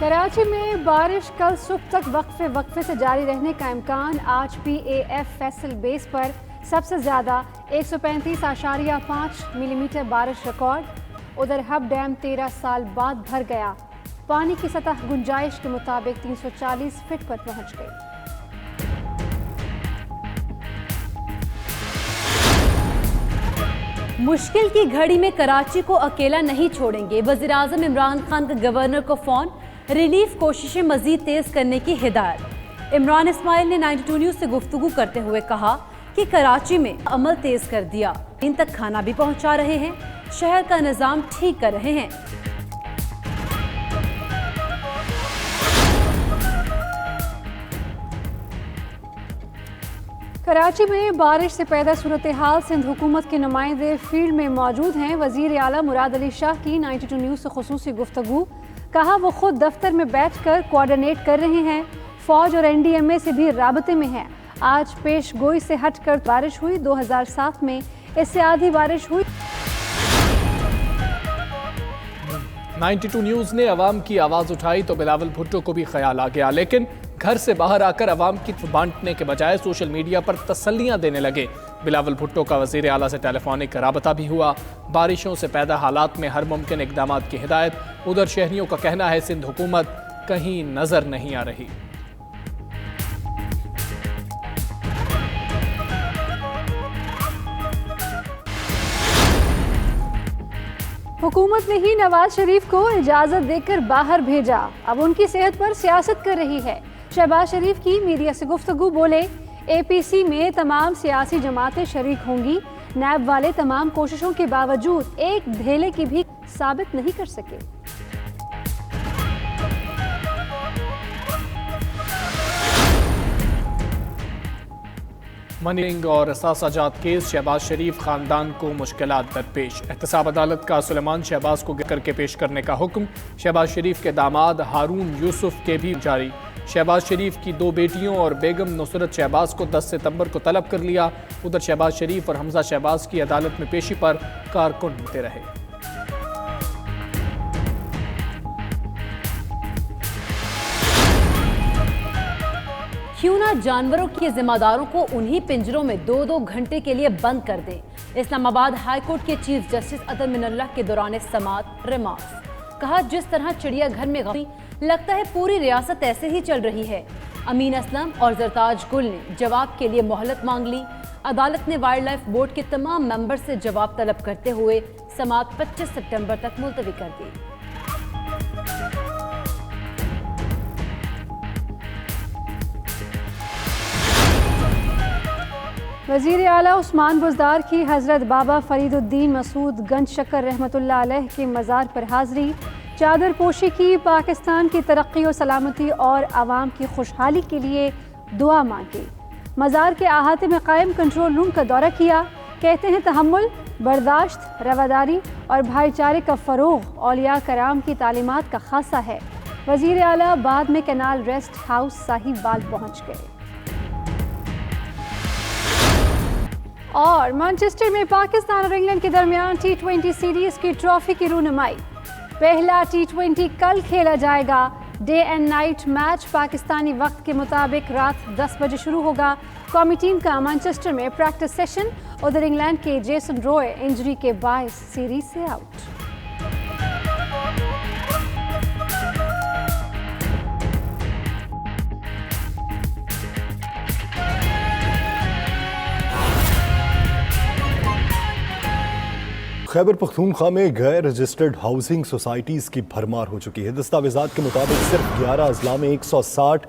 کراچی میں بارش کل صبح تک وقفے سے جاری رہنے کا امکان۔ آج PAF فیصل بیس پر سب سے زیادہ 135.5 ملی میٹر بارش ریکارڈ۔ ادھر ہب ڈیم 13 سال بعد بھر گیا۔ پانی کی سطح گنجائش کے مطابق 340 فٹ پر پہنچ گئی۔ مشکل کی گھڑی میں کراچی کو اکیلا نہیں چھوڑیں گے، وزیراعظم عمران خان کا گورنر کو فون، ریلیف کوششیں مزید تیز کرنے کی ہدایت۔ عمران اسماعیل نے 92 نیوز سے گفتگو کرتے ہوئے کہا کہ کراچی میں عمل تیز کر دیا، ان تک کھانا بھی پہنچا رہے ہیں، شہر کا نظام ٹھیک کر رہے ہیں۔ کراچی میں بارش سے پیدا صورتحال سندھ حکومت کے نمائندے فیلڈ میں موجود ہیں۔ وزیر اعلیٰ مراد علی شاہ کی 92 نیوز سے خصوصی گفتگو، کہا وہ خود دفتر میں بیٹھ کر کوآرڈینیٹ کر رہے ہیں، فوج اور NDMA سے بھی رابطے میں ہیں۔ آج پیش گوئی سے ہٹ کر بارش ہوئی، 2007 میں اس سے آدھی بارش ہوئی۔ 92 نیوز نے عوام کی آواز اٹھائی تو بلاول بھٹو کو بھی خیال آ گیا، لیکن گھر سے باہر آ کر عوام کی بانٹنے کے بجائے سوشل میڈیا پر تسلیاں دینے لگے۔ بلاول بھٹو کا وزیر اعلیٰ سے ٹیلی فونک رابطہ بھی ہوا۔ بارشوں سے پیدا حالات میں ہر ممکن اقدامات کی ہدایت۔ ادھر شہریوں کا کہنا ہے سندھ حکومت کہیں نظر نہیں آ رہی۔ حکومت نے ہی نواز شریف کو اجازت دے کر باہر بھیجا، اب ان کی صحت پر سیاست کر رہی ہے۔ شہباز شریف کی میڈیا سے گفتگو، بولے APC میں تمام سیاسی جماعتیں شریک ہوں گی، نیب والے تمام کوششوں کے باوجود ایک دھیلے کی بھی ثابت نہیں کر سکے۔ منی لانڈرنگ اور اثاثہ جات کیس، شہباز شریف خاندان کو مشکلات درپیش۔ احتساب عدالت کا سلیمان شہباز کو گر کر کے پیش کرنے کا حکم۔ شہباز شریف کے داماد ہارون یوسف کے بھی جاری۔ شہباز شریف کی 2 بیٹیوں اور بیگم نصرت شہباز کو 10 ستمبر کو طلب کر لیا۔ ادھر شہباز شریف اور حمزہ شہباز کی عدالت میں پیشی پر کارکن ہوتے رہے۔ کیوں نہ جانوروں کے ذمہ داروں کو انہی پنجروں میں 2 گھنٹے کے لیے بند کر دیں۔ اسلام آباد ہائی کورٹ کے چیف جسٹس عطر من اللہ کے دوران سماعت ریمارکس، کہا جس طرح چڑیا گھر میں غمی، لگتا ہے پوری ریاست ایسے ہی چل رہی ہے۔ امین اسلم اور زرتاج گل نے جواب کے لیے مہلت مانگ لی۔ عدالت نے وائلڈ لائف بورڈ کے تمام ممبر سے جواب طلب کرتے ہوئے سماعت 25 سپٹمبر تک ملتوی کر دی۔ وزیر اعلیٰ عثمان بزدار کی حضرت بابا فرید الدین مسعود گنج شکر رحمۃ اللہ علیہ کے مزار پر حاضری، چادر پوشی کی، پاکستان کی ترقی و سلامتی اور عوام کی خوشحالی کے لیے دعا مانگی۔ مزار کے احاطے میں قائم کنٹرول روم کا دورہ کیا، کہتے ہیں تحمل، برداشت، رواداری اور بھائی چارے کا فروغ اولیاء کرام کی تعلیمات کا خاصہ ہے۔ وزیر اعلیٰ بعد میں کینال ریسٹ ہاؤس صاحب بال پہنچ گئے۔ اور مانچسٹر میں پاکستان اور انگلینڈ کے درمیان T20 سیریز کی ٹرافی کی رونمائی۔ پہلا T20 کل کھیلا جائے گا۔ ڈے اینڈ نائٹ میچ پاکستانی وقت کے مطابق رات 10 بجے شروع ہوگا۔ قومی ٹیم کا مانچسٹر میں پریکٹس سیشن، ادھر انگلینڈ کے جیسن روئے انجری کے باعث سیریز سے آؤٹ۔ خیبر پختونخوا میں غیر رجسٹرڈ ہاؤسنگ سوسائٹیز کی بھرمار ہو چکی ہے۔ دستاویزات کے مطابق صرف 11 اضلاع میں 160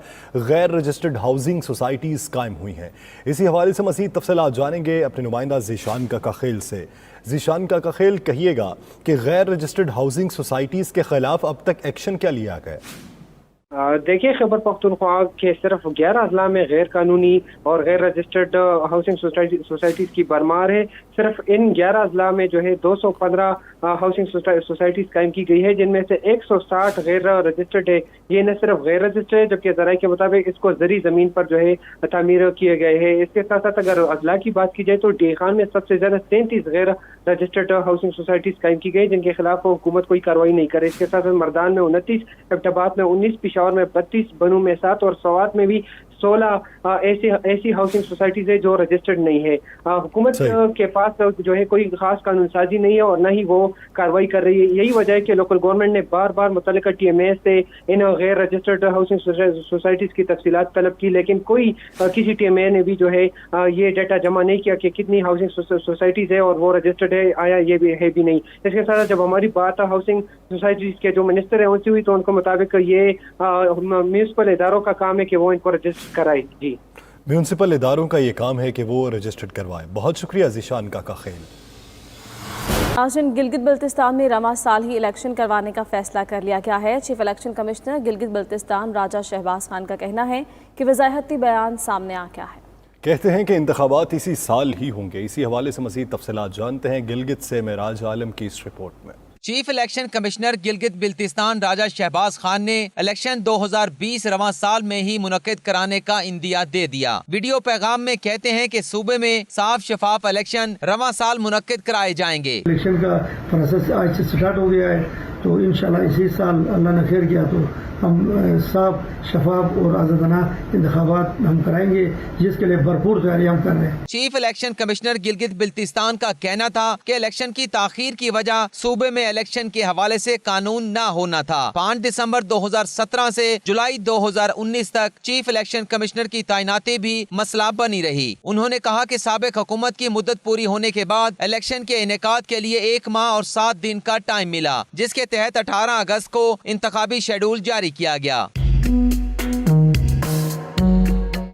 غیر رجسٹرڈ ہاؤسنگ سوسائٹیز قائم ہوئی ہیں۔ اسی حوالے سے مزید تفصیلات جانیں گے اپنے نمائندہ ذیشان کاکاخیل سے۔ ذیشان کاکاخیل، کہیے گا کہ غیر رجسٹرڈ ہاؤسنگ سوسائٹیز کے خلاف اب تک ایکشن کیا لیا گیا؟ دیکھیے، خیبر پختونخوا کے صرف 11 اضلاع میں غیر قانونی اور غیر رجسٹرڈ ہاؤسنگ سوسائٹیز کی بھرمار ہے۔ सिर्फ इन 11 अजला में जो है 215 हाउसिंग सोसाइटीज कायम की गई है, जिनमें से 160 गैर रजिस्टर्ड है। ये न सिर्फ गैर रजिस्टर्ड है, जबकि ज़राए के मुताबिक इसको ज़री ज़मीन पर जो है तामीर किए गए हैं। इसके साथ साथ अगर अजला की बात की जाए तो डे खान में सबसे ज़्यादा 33 गैर रजिस्टर्ड हाउसिंग सोसाइटीज कायम की गई, जिनके खिलाफ हुकूमत कोई कार्रवाई नहीं करे। इसके साथ मर्दान में 29, एबटाबाद में 19, पिशावर में 32, बनू में 7 और सवात में भी 16 ऐसी हाउसिंग सोसाइटीज है जो रजिस्टर्ड नहीं है। हुकूमत के पास जो है कोई खास कानून साजी नहीं है और न ही वो कार्रवाई कर रही है। यही वजह है कि लोकल गवर्नमेंट ने बार बार मुतल्लिका TMA से इन गैर रजिस्टर्ड हाउसिंग सोसाइटीज की तफसीलात तलब की, लेकिन किसी TMA ने भी जो है ये डाटा जमा नहीं किया कि कितनी हाउसिंग सोसाइटीज है और वो रजिस्टर्ड है आया, ये भी है भी नहीं। इसके साथ जब हमारी बात हाउसिंग सोसाइटीज के जो मिनिस्टर है उनसे हुई तो उनके मुताबिक ये म्यूनसिपल इदारों का काम है कि वो इनको रजिस्टर कराए। जी, म्यूनसिपल इदारों का ये काम है कि वो रजिस्टर्ड करवाए। बहुत शुक्रिया ज़ीशान काका खैल। नाज़रीन, गिलगित बल्तिस्तान में रवां साल ही इलेक्शन करवाने का फैसला कर लिया गया है। Chief election commissioner Gilgit Baltistan Raja Shahbaz Khan का कहना है कि वज़ाहती बयान सामने आ गया है। कहते हैं कि इंतखाबात इसी साल ही होंगे। इसी हवाले से मज़ीद तफसीलात जानते हैं गिलगित से मेराज आलम की इस रिपोर्ट में। Chief election commissioner Gilgit Baltistan राजा शहबाज खान ने इलेक्शन 2020 रवां साल में ही मुनक्किद कराने का इंदिया दे दिया। वीडियो पैगाम में कहते हैं कि सूबे में साफ शफाफ इलेक्शन रवां साल मुनक्किद कराए जाएंगे। इलेक्शन का प्रोसेस आज से स्टार्ट हो गया है, तो इंशाल्लाह इसी साल अल्लाह ने खैर किया तो हम साफ शफाफ और आज़ादाना इंतखाबात हम कराएंगे, जिसके लिए भरपूर तैयारी हम कर रहे हैं। Chief election commissioner Gilgit Baltistan का कहना था कि इलेक्शन की ताखीर की वजह सूबे में इलेक्शन के हवाले से कानून न होना था। 5 दिसंबर 2017 से जुलाई 2019 तक चीफ इलेक्शन कमिश्नर की तैनाती भी मसला बनी रही। उन्होंने कहा कि साबिक हुकूमत की मुद्दत पूरी होने के बाद इलेक्शन के इनेकाद के लिए 1 माह और 7 दिन का टाइम मिला, जिसके तहत 18 अगस्त को इंतखाबी शेड्यूल जारी किया गया।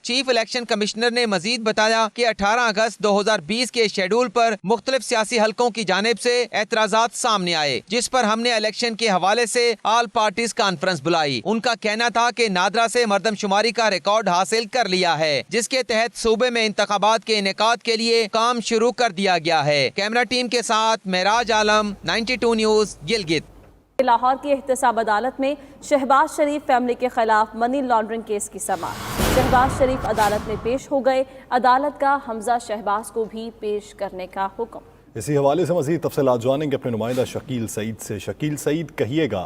चीफ इलेक्शन कमिश्नर ने मजीद बताया कि 18 अगस्त 2020 के शेड्यूल पर मुख्तलिफ सियासी हलकों की जानिब से एतराजात सामने आए, जिस पर हमने इलेक्शन के हवाले से ऑल पार्टीज कॉन्फ्रेंस बुलाई। उनका कहना था कि नादरा से मर्दमशुमारी का रिकॉर्ड हासिल कर लिया है, जिसके तहत सूबे में इंतखाबात के इनेकाद के लिए काम शुरू कर दिया गया है। कैमरा टीम के साथ मेराज आलम, 92 न्यूज, गिलगित। लाहौर की एहतसाब अदालत में शहबाज शरीफ फैमिली के खिलाफ मनी लॉन्ड्रिंग केस की समाअत। शहबाज शरीफ अदालत में पेश हो गए। अदालत का हमजा शहबाज को भी पेश करने का हुक्म। इसी हवाले से मज़ीद तफसीलात जानेंगे अपने नुमाइंदा शकील सईद से। शकील सईद, कहिएगा,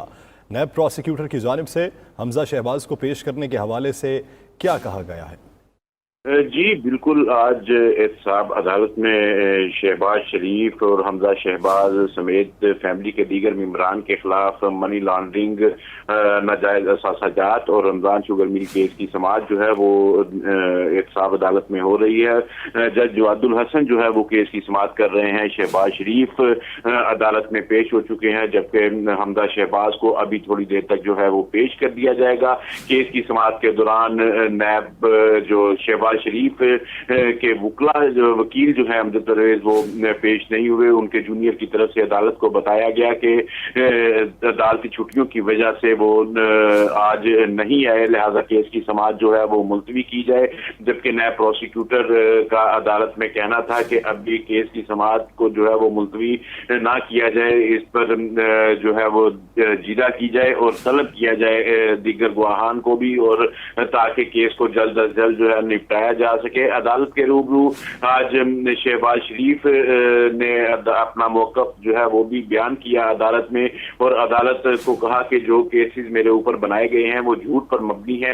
नैब प्रोसिक्यूटर की जानिब से हमजा शहबाज को पेश करने के हवाले से क्या कहा गया है? जी बिल्कुल, आज एहतसाब अदालत में शहबाज शरीफ और हमजा शहबाज समेत फैमिली के दीगर मेंबरान के खिलाफ मनी लॉन्ड्रिंग, नाजायज असासाजात और रमजान शुगर मिल केस की समाअत जो है वो एहतसाब अदालत में हो रही है। जज जवादुल हसन जो है वो केस की समाअत कर रहे हैं। शहबाज शरीफ अदालत में पेश हो चुके हैं, जबकि हमजा शहबाज को अभी थोड़ी देर तक जो है वो पेश कर दिया जाएगा। केस की समाअत के दौरान नैब जो शहबाज शरीफ के वकील जो है अमजद परवेज वो पेश नहीं हुए। उनके जूनियर की तरफ से अदालत को बताया गया कि अदालती छुट्टियों की वजह से वो आज नहीं आए, लिहाजा केस की समाअत जो है वो मुलतवी की जाए। जबकि नैब प्रोसिक्यूटर का अदालत में कहना था कि अब भी केस की समाअत को जो है वो मुलतवी ना किया जाए, इस पर जो है वो जिरा की जाए और तलब किया जाए दीगर गवाहान को भी, और ताकि केस को जल्द अज जल्द जो है निपटाया जा सके। अदालत के रूबरू आज शहबाज शरीफ ने अपना मौक़िफ़ जो है वो भी बयान किया अदालत में, और अदालत को कहा कि जो केसेस मेरे ऊपर बनाए गए हैं वो झूठ पर मबनी है।